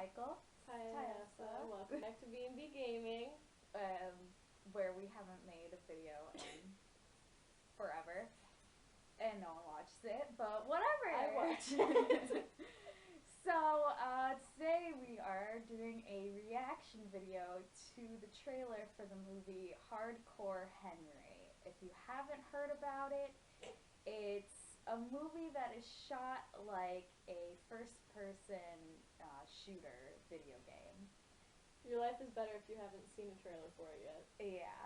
Michael. Hi, Vanessa. Welcome back to B&B Gaming. Where we haven't made a video in forever. And no one watches it, but whatever. I watch it. So, today we are doing a reaction video to the trailer for the movie Hardcore Henry. If you haven't heard about it, it's a movie that is shot like a first-person shooter video game. Your life is better if you haven't seen a trailer for it yet. Yeah.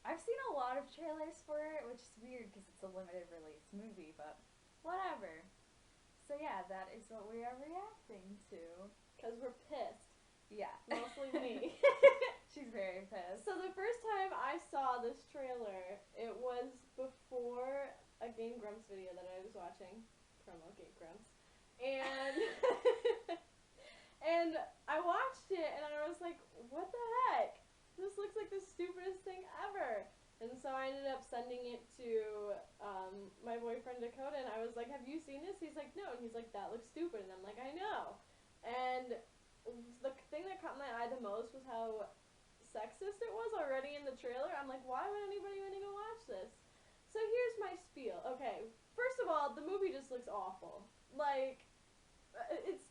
I've seen a lot of trailers for it, which is weird because it's a limited release movie, but whatever. So yeah, that is what we are reacting to. Because we're pissed. Yeah. Mostly me. She's very pissed. So the first time I saw this trailer, it was before a Game Grumps video that I was watching. Promo Game Grumps. And and I watched it and I was like, what the heck? This looks like the stupidest thing ever. And so I ended up sending it to my boyfriend Dakota, and I was like, have you seen this? He's like, no. And he's like, that looks stupid. And I'm like, I know. And the thing that caught my eye the most was how sexist it was already in the trailer. I'm like, why would anybody want to go watch this? So here's my spiel. Okay, first of all, the movie just looks awful. Like, it's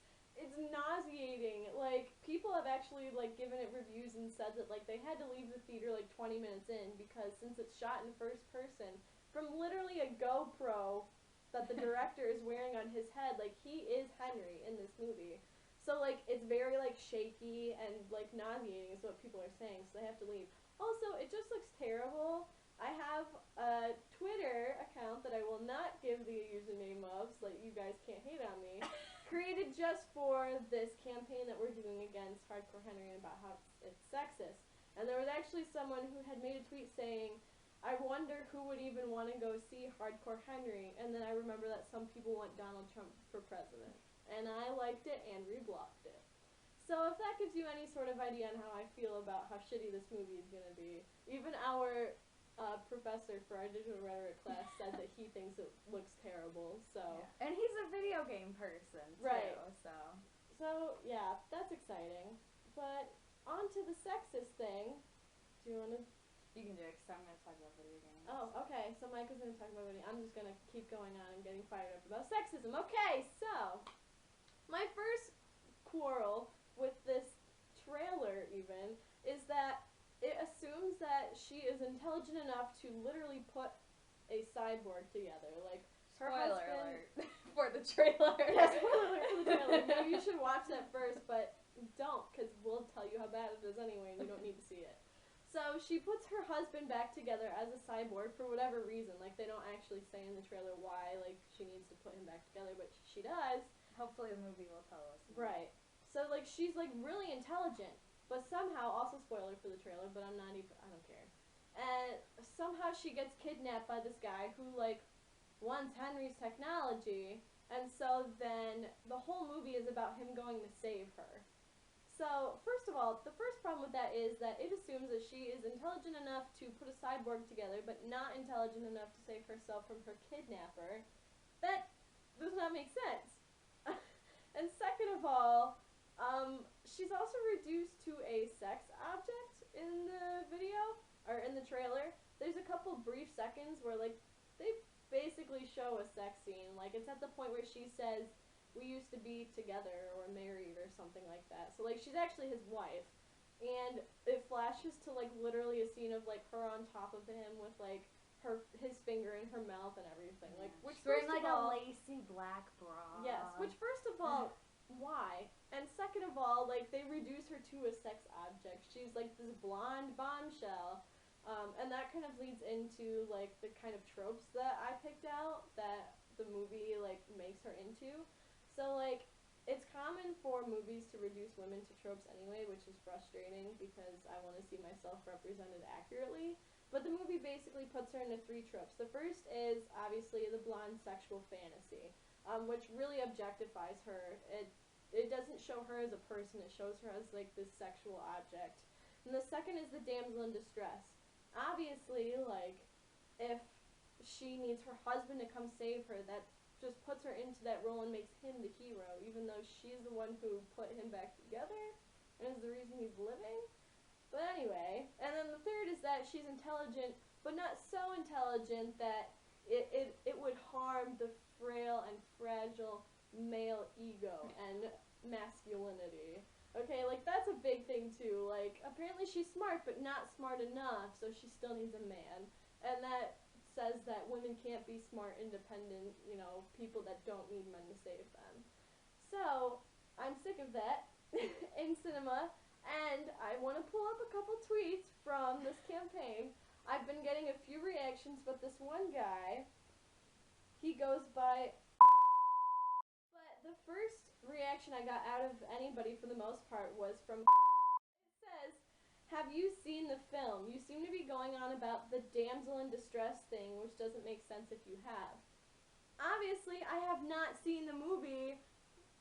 nauseating. Like, people have actually, like, given it reviews and said that, like, they had to leave the theater, like, 20 minutes in because since it's shot in first person, from literally a GoPro that the director is wearing on his head, like, he is Henry in this movie. So, like, it's very, like, shaky and, like, nauseating is what people are saying, so they have to leave. Also, it just looks terrible. I have a Twitter account that I will not give the username of so that you guys can't hate on me. Created just for this campaign that we're doing against Hardcore Henry and about how it's sexist. And there was actually someone who had made a tweet saying, I wonder who would even want to go see Hardcore Henry. And then I remember that some people want Donald Trump for president. And I liked it and reblocked it. So if that gives you any sort of idea on how I feel about how shitty this movie is going to be, even our professor for our digital rhetoric class said that he thinks it looks terrible. So yeah. And he's a video game person too, right. So yeah, that's exciting. But on to the sexist thing. Do you want to? You can do it because I'm going to talk about video games. Oh, okay. So Mike is going to talk about video. I'm just going to keep going on and getting fired up about sexism. Okay, so my first quarrel with this trailer even is that it assumes that she is intelligent enough to literally put a cyborg together. Like, her spoiler husband, alert for the trailer. Yeah, spoiler alert for the trailer. Maybe you should watch that first, but don't, because we'll tell you how bad it is anyway, and you don't need to see it. So she puts her husband back together as a cyborg for whatever reason. Like, they don't actually say in the trailer why, like, she needs to put him back together, but she does. Hopefully the movie will tell us. Right. So, like, she's, like, really intelligent, but somehow, also spoiler for the trailer, but I don't care. And somehow she gets kidnapped by this guy who, like, wants Henry's technology, and so then the whole movie is about him going to save her. So, first of all, the first problem with that is that it assumes that she is intelligent enough to put a cyborg together, but not intelligent enough to save herself from her kidnapper. That does not make sense. And second of all, she's also reduced to a sex object in the video, or in the trailer. There's a couple brief seconds where, like, they basically show a sex scene. Like, it's at the point where she says, we used to be together or married or something like that. So, like, she's actually his wife. And it flashes to, like, literally a scene of, like, her on top of him with, like, his finger in her mouth and everything. Yeah. Like, which she's wearing, first like, of all, a lacy black bra. yes, which first of all, why? And second of all, like, they reduce her to a sex object. She's, like, this blonde bombshell. And that kind of leads into, like, the kind of tropes that I picked out that the movie, like, makes her into. So, like, it's common for movies to reduce women to tropes anyway, which is frustrating because I want to see myself represented accurately. But the movie basically puts her into 3 tropes. The first is, obviously, the blonde sexual fantasy, which really objectifies her. It doesn't show her as a person, it shows her as, like, this sexual object. And the second is the damsel in distress. Obviously, like, if she needs her husband to come save her, that just puts her into that role and makes him the hero, even though she's the one who put him back together and is the reason he's living. But anyway, and then the third is that she's intelligent, but not so intelligent that it would harm the frail and fragile male ego and masculinity. Okay, like that's a big thing too. Like apparently she's smart, but not smart enough, so she still needs a man. And that says that women can't be smart, independent, people that don't need men to save them. So I'm sick of that in cinema, and I want to pull up a couple tweets from this campaign. I've been getting a few reactions, but this one guy, he goes by. But the first reaction I got out of anybody for the most part was from. It says, have you seen the film? You seem to be going on about the damsel in distress thing, which doesn't make sense if you have. Obviously, I have not seen the movie.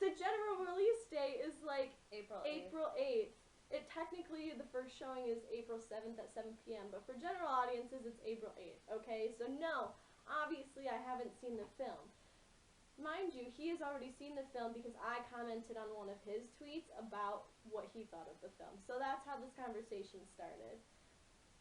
The general release date is like April 8th. It technically, the first showing is April 7th at 7 p.m., but for general audiences, it's April 8th, okay? So no, obviously I haven't seen the film. Mind you, he has already seen the film because I commented on one of his tweets about what he thought of the film. So that's how this conversation started.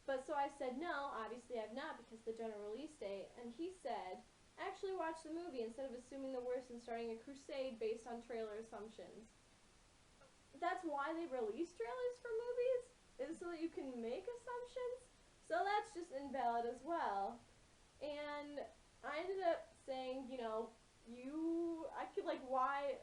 But so I said, no, obviously I've not because the general release date. And he said, actually watch the movie instead of assuming the worst and starting a crusade based on trailer assumptions. That's why they release trailers for movies, is so that you can make assumptions. So that's just invalid as well. And I ended up saying, why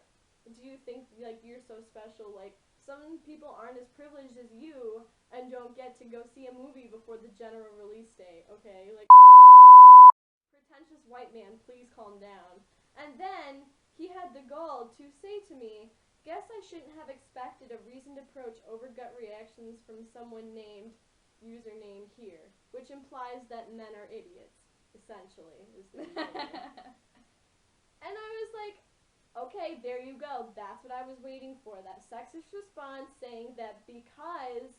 do you think, you're so special? Like, some people aren't as privileged as you and don't get to go see a movie before the general release date, okay? Like, pretentious white man, please calm down. And then he had the gall to say to me, guess I shouldn't have expected a reasoned approach over gut reactions from someone named username here, which implies that men are idiots, essentially, is the username. And I was like, okay, there you go. That's what I was waiting for. That sexist response saying that because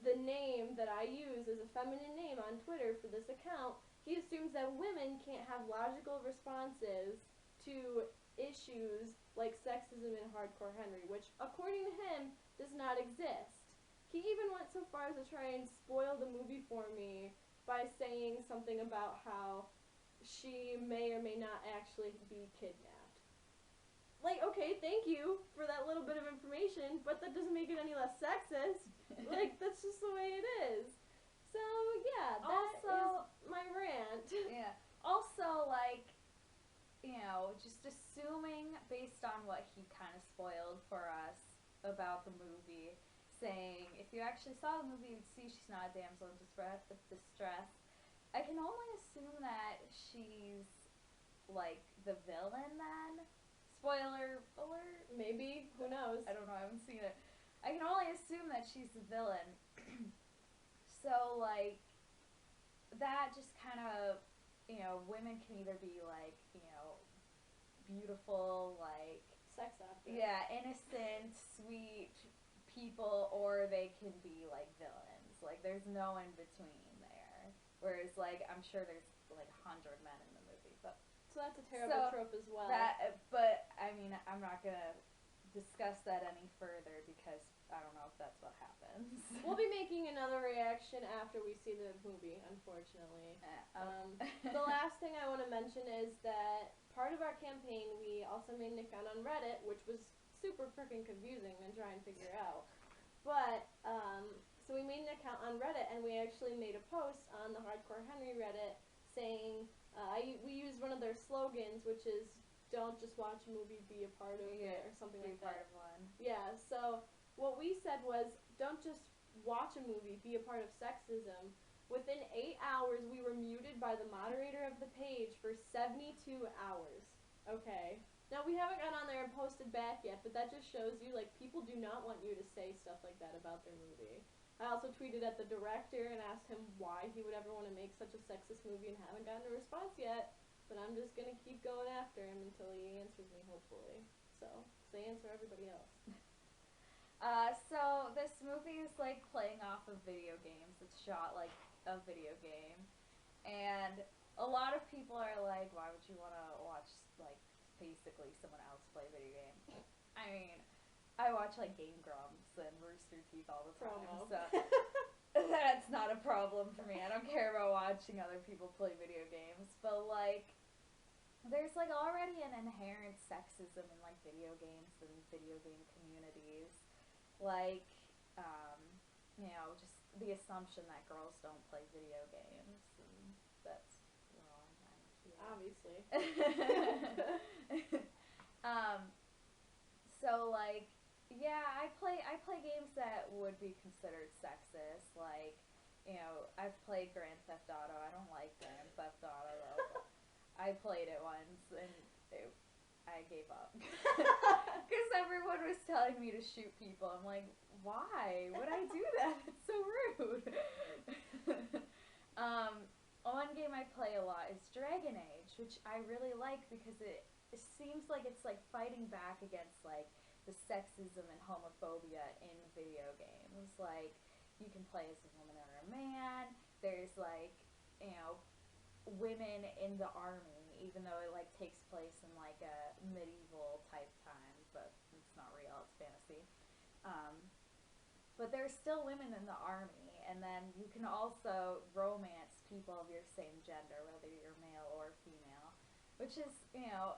the name that I use is a feminine name on Twitter for this account, he assumes that women can't have logical responses to issues like sexism and Hardcore Henry, which, according to him, does not exist. He even went so far as to try and spoil the movie for me by saying something about how she may or may not actually be kidnapped. Like, okay, thank you for that little bit of information, but that doesn't make it any less sexist. Like, that's just the way it is. So, yeah, that is my rant. Yeah. Also, just assuming based on what he kind of spoiled for us about the movie, saying if you actually saw the movie, you'd see she's not a damsel in distress. I can only assume that she's, the villain then. Spoiler alert. Maybe. Who knows? I don't know. I haven't seen it. I can only assume that she's the villain. So, that just kind of, women can either be, beautiful, sex actors. Yeah, innocent, sweet people, or they can be, villains. There's no in between there. Whereas, I'm sure there's, 100 men in the movie, but. So that's a terrible trope as well. But, I mean, I'm not gonna discuss that any further because I don't know if that's what happens. We'll be making another reaction after we see the movie, unfortunately. The last thing I want to mention is that part of our campaign, we also made an account on Reddit, which was super freaking confusing to try and figure out. But, so we made an account on Reddit, and we actually made a post on the Hardcore Henry Reddit saying, we used one of their slogans, which is, don't just watch a movie, be a part of it, or something like that. Be a part of one. Yeah, so what we said was, don't just watch a movie, be a part of sexism. Within 8 hours, we were muted by the moderator of the page for 72 hours. Okay. Now, we haven't gone on there and posted back yet, but that just shows you, people do not want you to say stuff like that about their movie. I also tweeted at the director and asked him why he would ever want to make such a sexist movie and haven't gotten a response yet. But I'm just going to keep going after him until he answers me, hopefully. So they answer everybody else. So this movie is playing off of video games. It's shot like a video game. And a lot of people are like, why would you want to watch basically someone else play video game. I mean, I watch like Game Grumps and Rooster Teeth all the time, Promo. so that's not a problem for me. I don't care about watching other people play video games, but like there's like already an inherent sexism in like video games and video game communities. Like, um, just the assumption that girls don't play video games, and that's wrong. Obviously. um, so like, yeah, I play games that would be considered sexist. Like, I've played Grand Theft Auto. I don't like Grand Theft Auto though. But I played it once and I gave up because everyone was telling me to shoot people. I'm like, why would I do that? It's so rude. One game I play a lot is Dragon Age, which I really like because it seems like it's like fighting back against like the sexism and homophobia in video games. Like, you can play as a woman or a man. There's like, you know, women in the army, even though it like takes place in like a medieval type time, but it's not real, it's fantasy. Um, but there's still women in the army, and then you can also romance people of your same gender, whether you're male or female, which is,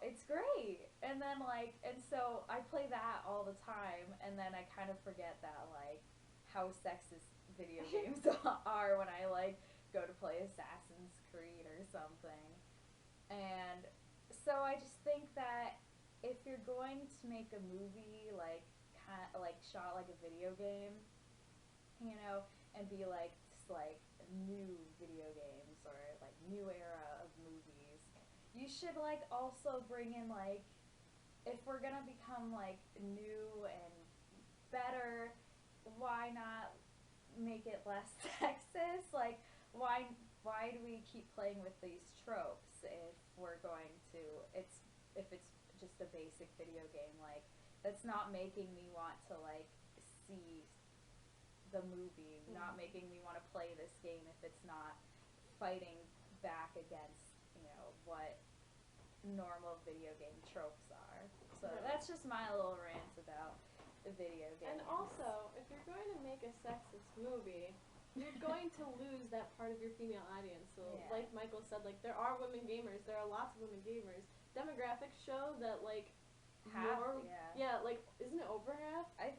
it's great. And then like, and so I play that all the time, and then I kind of forget that like how sexist video games are when I like go to play Assassin's Creed or something. And so I just think that if you're going to make a movie like kind of like shot like a video game, and be like this like new video games or like new era of movies, you should like also bring in like, if we're gonna become like new and better, why not make it less sexist? Like, why do we keep playing with these tropes if we're going to, if it's just a basic video game? Like, that's not making me want to like see the movie, not making me want to play this game if it's not fighting back against, what normal video game tropes are. So that's just my little rant about the video game. And also, if you're going to make a sexist movie, you're going to lose that part of your female audience. So, like Michael said, like, there are women gamers. There are lots of women gamers. Demographics show that, like, half, like, isn't it over half? I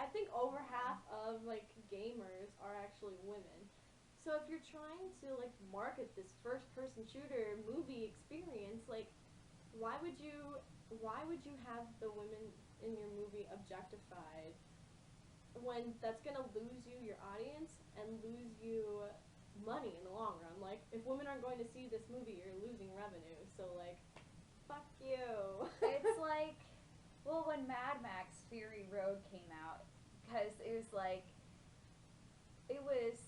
think over half of, like, gamers are actually women. So if you're trying to, like, market this first-person shooter movie experience, like, why would you have the women in your movie objectified when that's gonna lose you your audience and lose you money in the long run? Like, if women aren't going to see this movie, you're losing revenue. So like, fuck you. It's like, well, when Mad Max Fury Road came out, because it was like, it was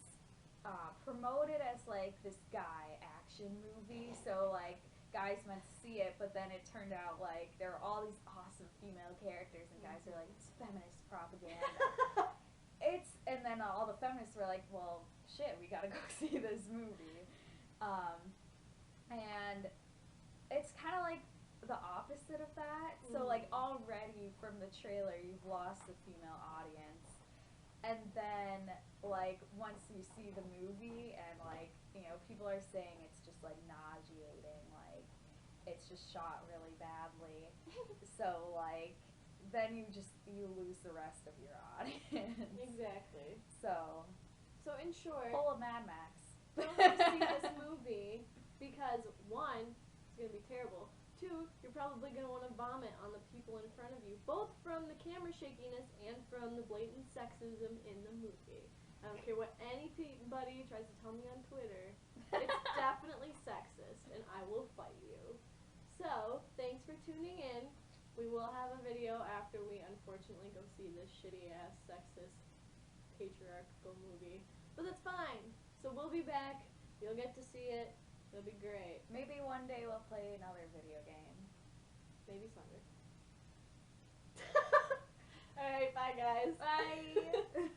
promoted as like this guy action movie, so like guys meant to see it, but then it turned out like there were all these awesome female characters, and guys were like, it's feminist propaganda. And then all the feminists were like, well, shit, we gotta go see this movie. And it's kind of like the opposite of that. So like already from the trailer, you've lost the female audience. And then, like, once you see the movie and, like, people are saying it's just, like, nauseating, like, it's just shot really badly. So, like, then you lose the rest of your audience. Exactly. So in short, pull a Mad Max. Don't go see this movie because, one, it's going to be terrible. Two, you're probably going to want to vomit on the people in front of you, both from the camera shakiness and from the blatant sexism in the movie. I don't care what anybody tries to tell me on Twitter. It's definitely sexist, and I will fight you. So, thanks for tuning in. We will have a video after we unfortunately go see this shitty-ass sexist patriarchal movie. But that's fine. So we'll be back. You'll get to see it. It'll be great. Maybe one day we'll play another video game. Maybe Slender. Alright, bye guys. Bye.